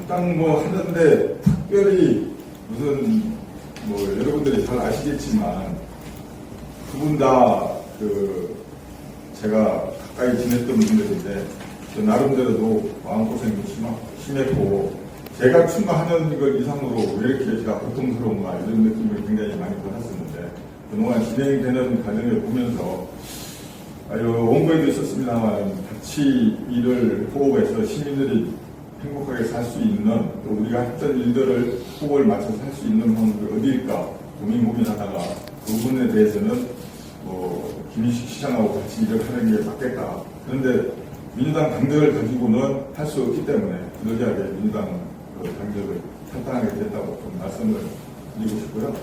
딱 뭐 하는데 특별히 무슨 뭐 여러분들이 잘 아시겠지만 두 분 다 제가 가까이 지냈던 분들인데 나름대로도 마음고생이 심했고 제가 출마하는 것 이상으로 왜 이렇게 제가 고통스러운가 이런 느낌을 굉장히 많이 받았었는데 그동안 진행되는 과정을 보면서 원고에도 있었습니다만 같이 일을 호흡해서 시민들이 행복하게 살 수 있는 또 우리가 했던 일들을 호흡을 맞춰서 할 수 있는 방법이 어디일까 고민하다가 그 부분에 대해서는 김인식 시장하고 같이 일을 하는 게 맞겠다. 그런데 민주당 당적을 가지고는 할 수 없기 때문에 부득이하게 민주당 당적을 탈당하게 됐다고 좀 말씀을 드리고 싶고요.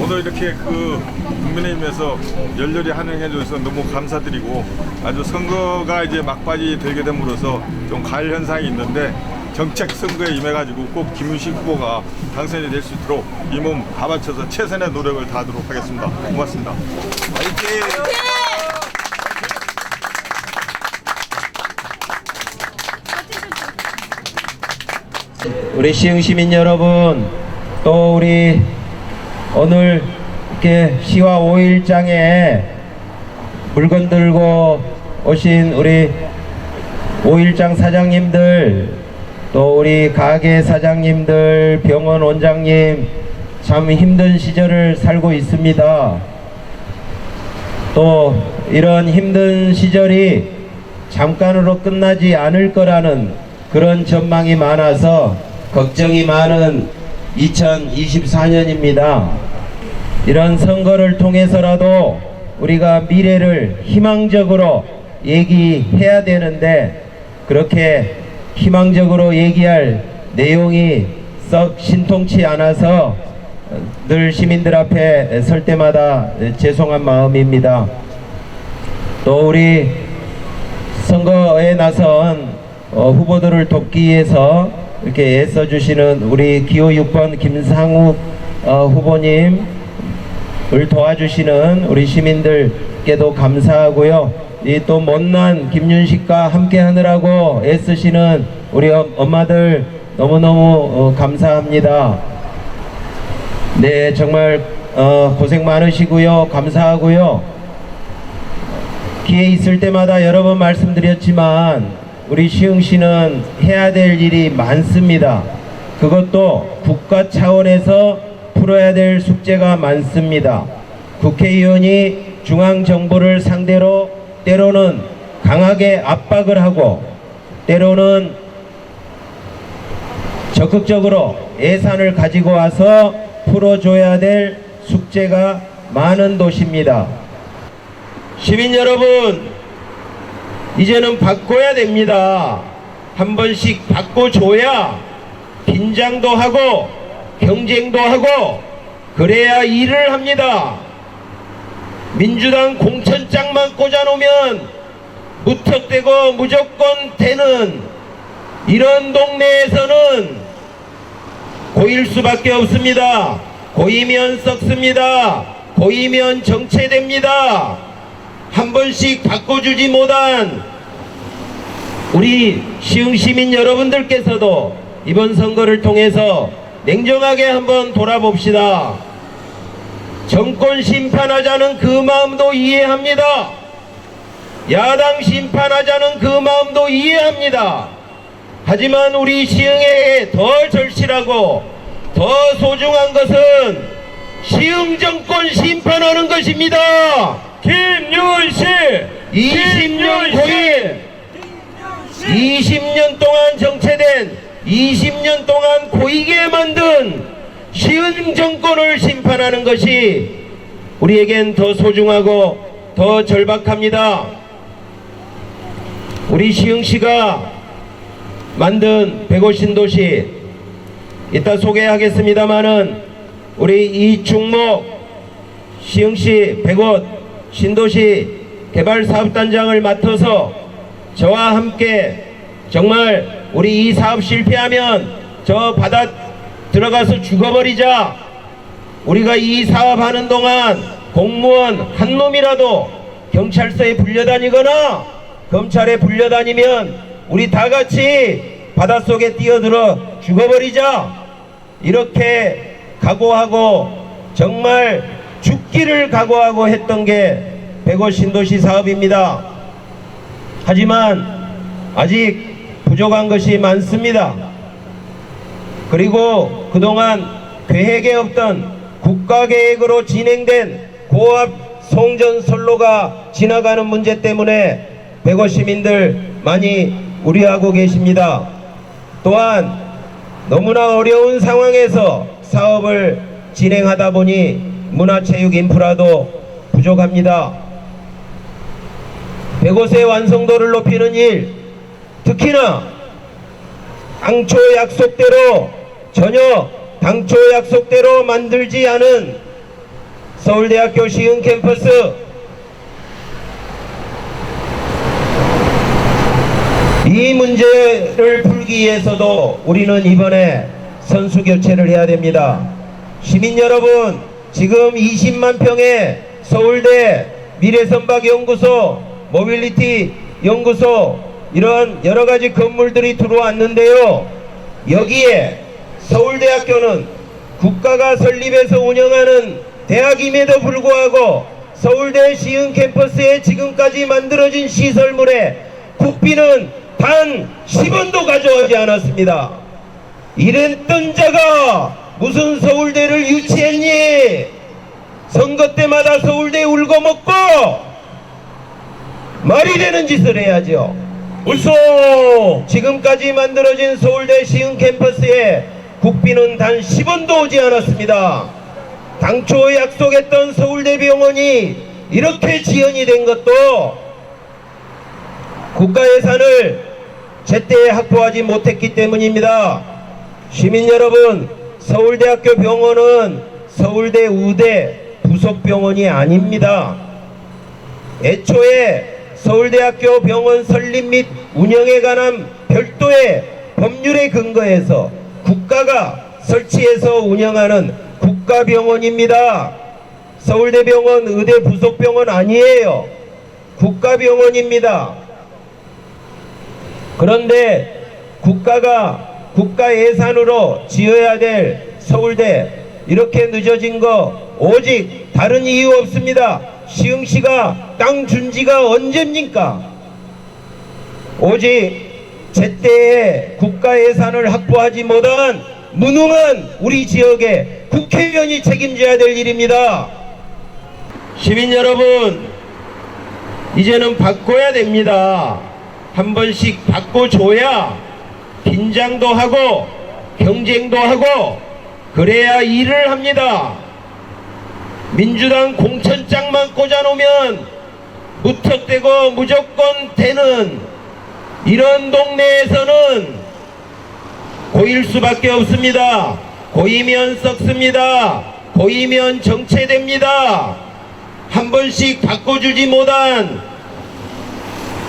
오늘 이렇게 국민의힘에서 열렬히 환영해 주셔서 너무 감사드리고 아주 선거가 이제 막바지 되게 됨으로써 좀 과열 현상이 있는데 정책 선거에 임해가지고 꼭 김윤식 후보가 당선이 될 수 있도록 이 몸 다 바쳐서 최선의 노력을 다하도록 하겠습니다. 고맙습니다. 화이팅! 우리 시흥 시민 여러분, 또 우리 오늘 이렇게 시와 5일장에 물건 들고 오신 우리 5일장 사장님들, 또 우리 가게 사장님들, 병원 원장님, 참 힘든 시절을 살고 있습니다. 또 이런 힘든 시절이 잠깐으로 끝나지 않을 거라는 그런 전망이 많아서 걱정이 많은 2024년입니다. 이런 선거를 통해서라도 우리가 미래를 희망적으로 얘기해야 되는데 그렇게 희망적으로 얘기할 내용이 썩 신통치 않아서 늘 시민들 앞에 설 때마다 죄송한 마음입니다. 또 우리 선거에 나선 후보들을 돕기 위해서 이렇게 애써주시는 우리 기호 6번 김상욱 후보님을 도와주시는 우리 시민들께도 감사하고요. 이 또 못난 김윤식과 함께 하느라고 애쓰시는 우리 엄마들 너무너무 감사합니다. 네, 정말 고생 많으시고요. 감사하고요. 기회 있을 때마다 여러 번 말씀드렸지만 우리 시흥시는 해야 될 일이 많습니다. 그것도 국가 차원에서 풀어야 될 숙제가 많습니다. 국회의원이 중앙정부를 상대로 때로는 강하게 압박을 하고 때로는 적극적으로 예산을 가지고 와서 풀어줘야 될 숙제가 많은 도시입니다. 시민 여러분, 이제는 바꿔야 됩니다. 한 번씩 바꿔줘야 긴장도 하고 경쟁도 하고 그래야 일을 합니다. 민주당 공천장만 꽂아놓으면 무턱대고 무조건 되는 이런 동네에서는 고일 수밖에 없습니다. 고이면 썩습니다. 고이면 정체됩니다. 한 번씩 바꿔주지 못한 우리 시흥 시민 여러분들께서도 이번 선거를 통해서 냉정하게 한번 돌아봅시다. 정권 심판하자는 그 마음도 이해합니다. 야당 심판하자는 그 마음도 이해합니다. 하지만 우리 시흥에 더 절실하고 더 소중한 것은 시흥 정권 심판하는 것입니다. 김윤식 20년 고인 20년 동안 정체된 20년 동안 고이게 만든 시흥 정권을 심판하는 것이 우리에겐 더 소중하고 더 절박합니다. 우리 시흥시가 만든 100호 신도시 이따 소개하겠습니다마는 우리 이충목 시흥시 100호 신도시 개발사업단장을 맡아서 저와 함께 정말 우리 이 사업 실패하면 저 바다 들어가서 죽어버리자. 우리가 이 사업하는 동안 공무원 한 놈이라도 경찰서에 불려다니거나 검찰에 불려다니면 우리 다 같이 바닷속에 뛰어들어 죽어버리자 이렇게 각오하고 정말 죽기를 각오하고 했던 게 105 신도시 사업입니다. 하지만 아직 부족한 것이 많습니다. 그리고 그동안 계획에 없던 국가계획으로 진행된 고압 송전선로가 지나가는 문제 때문에 105 시민들 많이 우려하고 계십니다. 또한 너무나 어려운 상황에서 사업을 진행하다 보니 문화체육 인프라도 부족합니다. 105세 완성도를 높이는 일, 특히나 당초 약속대로 전혀 당초 약속대로 만들지 않은 서울대학교 시흥 캠퍼스, 이 문제를 풀기 위해서도 우리는 이번에 선수 교체를 해야 됩니다. 시민 여러분, 지금 20만 평의 서울대 미래선박연구소, 모빌리티 연구소, 이런 여러가지 건물들이 들어왔는데요. 여기에 서울대학교는 국가가 설립해서 운영하는 대학임에도 불구하고 서울대 시흥 캠퍼스에 지금까지 만들어진 시설물에 국비는 단 10원도 가져오지 않았습니다. 이랬던 자가 무슨 서울대를 유치했니? 선거 때마다 서울대 울고 먹고 말이 되는 짓을 해야죠. 울소! 지금까지 만들어진 서울대 시흥 캠퍼스에 국비는 단 10원도 오지 않았습니다. 당초 약속했던 서울대병원이 이렇게 지연이 된 것도 국가 예산을 제때 확보하지 못했기 때문입니다. 시민 여러분, 서울대학교 병원은 서울대 의대 부속병원이 아닙니다. 애초에 서울대학교 병원 설립 및 운영에 관한 별도의 법률에 근거해서 국가가 설치해서 운영하는 국가병원입니다. 서울대병원 의대 부속병원 아니에요. 국가병원입니다. 그런데 국가가 국가 예산으로 지어야 될 서울대 이렇게 늦어진 거 오직 다른 이유 없습니다. 시흥시가 땅 준 지가 언제입니까? 오직 제때에 국가 예산을 확보하지 못한 무능한 우리 지역의 국회의원이 책임져야 될 일입니다. 시민 여러분, 이제는 바꿔야 됩니다. 한 번씩 바꿔줘야 긴장도 하고 경쟁도 하고 그래야 일을 합니다. 민주당 공천장만 꽂아놓으면 무턱대고 무조건 되는 이런 동네에서는 고일 수밖에 없습니다. 고이면 썩습니다. 고이면 정체됩니다. 한 번씩 바꿔주지 못한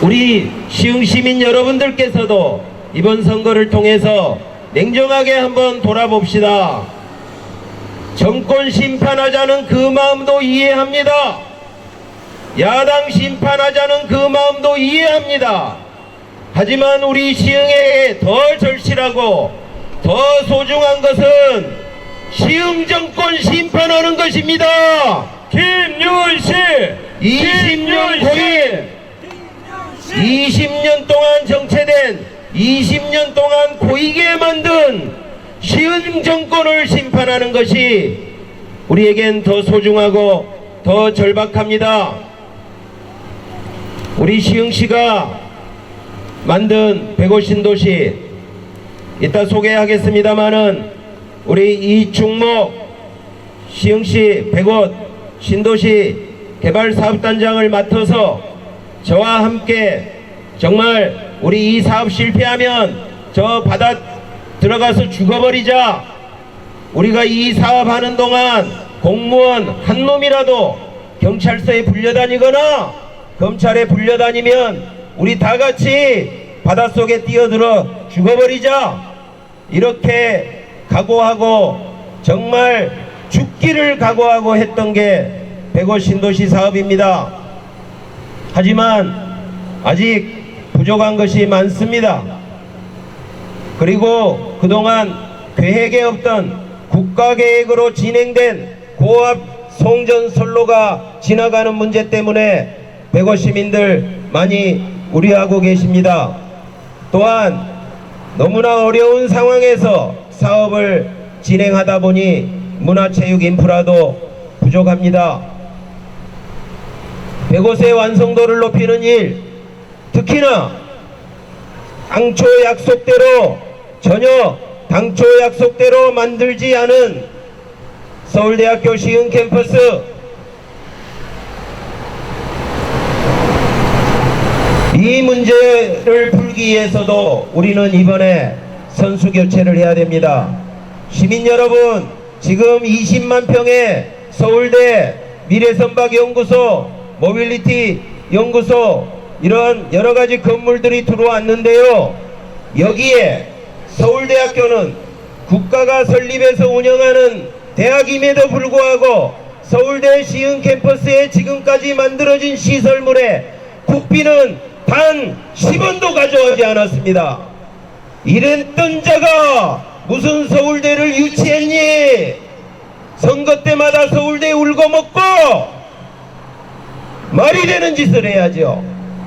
우리 시흥시민 여러분들께서도 이번 선거를 통해서 냉정하게 한번 돌아봅시다. 정권 심판하자는 그 마음도 이해합니다. 야당 심판하자는 그 마음도 이해합니다. 하지만 우리 시흥에 더 절실하고 더 소중한 것은 시흥 정권 심판하는 것입니다. 김윤식! 20년 고일, 20년 동안 정체된 20년 동안 고이게 만든 시흥 정권을 심판하는 것이 우리에겐 더 소중하고 더 절박합니다. 우리 시흥시가 만든 105 신도시, 이따 소개하겠습니다마는 우리 이충목 시흥시 105 신도시 개발사업단장을 맡아서 저와 함께 정말 우리 이 사업 실패하면 저 바다 들어가서 죽어버리자, 우리가 이 사업하는 동안 공무원 한 놈이라도 경찰서에 불려다니거나 검찰에 불려다니면 우리 다 같이 바닷속에 뛰어들어 죽어버리자, 이렇게 각오하고 정말 죽기를 각오하고 했던 게 105 신도시 사업입니다. 하지만 아직 부족한 것이 많습니다. 그리고 그동안 계획에 없던 국가계획으로 진행된 고압 송전선로가 지나가는 문제 때문에 백오 시민들 많이 우려하고 계십니다. 또한 너무나 어려운 상황에서 사업을 진행하다 보니 문화체육 인프라도 부족합니다. 105세 완성도를 높이는 일, 특히나 당초 약속대로 만들지 않은 서울대학교 시흥 캠퍼스, 이 문제를 풀기 위해서도 우리는 이번에 선수 교체를 해야 됩니다. 시민 여러분, 지금 20만 평의 서울대 미래선박연구소, 모빌리티 연구소, 이런 여러가지 건물들이 들어왔는데요. 여기에 서울대학교는 국가가 설립해서 운영하는 대학임에도 불구하고 서울대 시흥 캠퍼스에 지금까지 만들어진 시설물에 국비는 단 10원도 가져오지 않았습니다. 이랬던 자가 무슨 서울대를 유치했니? 선거 때마다 서울대 울고 먹고 말이 되는 짓을 해야죠.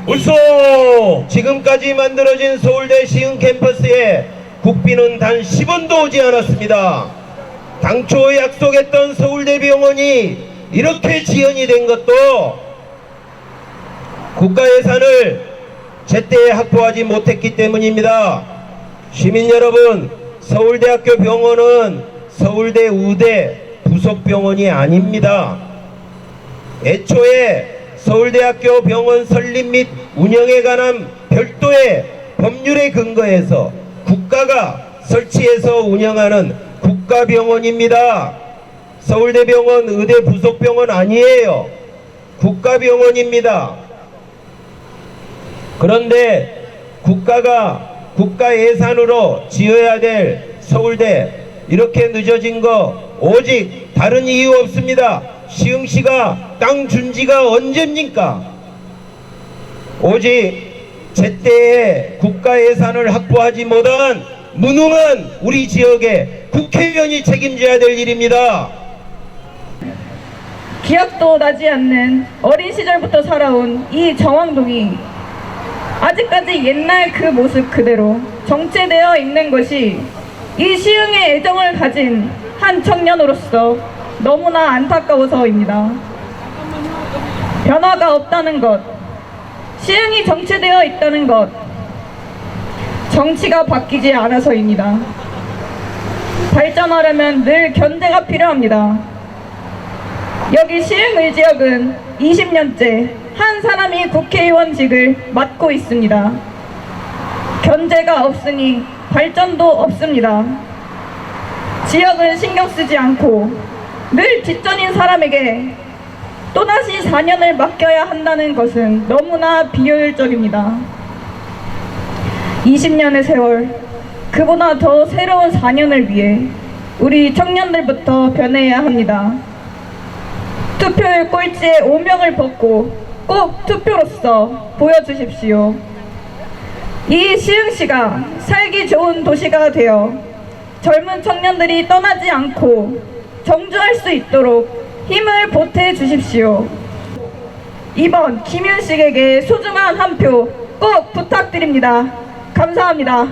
우소! 지금까지 만들어진 서울대 시흥 캠퍼스에 국비는 단 10원도 오지 않았습니다. 당초 약속했던 서울대병원이 이렇게 지연이 된 것도 국가 예산을 제때 확보하지 못했기 때문입니다. 시민 여러분, 서울대학교 병원은 서울대 의대 부속병원이 아닙니다. 애초에 서울대학교 병원 설립 및 운영에 관한 별도의 법률에 근거해서 국가가 설치해서 운영하는 국가병원입니다. 서울대병원 의대 부속병원 아니에요. 국가병원입니다. 그런데 국가가 국가 예산으로 지어야 될 서울대, 이렇게 늦어진 거 오직 다른 이유 없습니다. 시흥시가 땅 준 지가 언제입니까? 오직 제때에 국가 예산을 확보하지 못한 무능한 우리 지역의 국회의원이 책임져야 될 일입니다. 기억도 나지 않는 어린 시절부터 살아온 이 정왕동이 아직까지 옛날 그 모습 그대로 정체되어 있는 것이 이 시흥의 애정을 가진 한 청년으로서 너무나 안타까워서입니다. 변화가 없다는 것, 시흥이 정체되어 있다는 것, 정치가 바뀌지 않아서입니다. 발전하려면 늘 견제가 필요합니다. 여기 시흥의지역은 20년째 한 사람이 국회의원직을 맡고 있습니다. 견제가 없으니 발전도 없습니다. 지역을 신경 쓰지 않고 늘 뒷전인 사람에게 또다시 4년을 맡겨야 한다는 것은 너무나 비효율적입니다. 20년의 세월, 그보다 더 새로운 4년을 위해 우리 청년들부터 변해야 합니다. 투표율 꼴찌의 오명을 벗고 꼭 투표로서 보여주십시오. 이 시흥시가 살기 좋은 도시가 되어 젊은 청년들이 떠나지 않고 정주할 수 있도록 힘을 보태주십시오. 이번 김윤식에게 소중한 한 표 꼭 부탁드립니다. 감사합니다.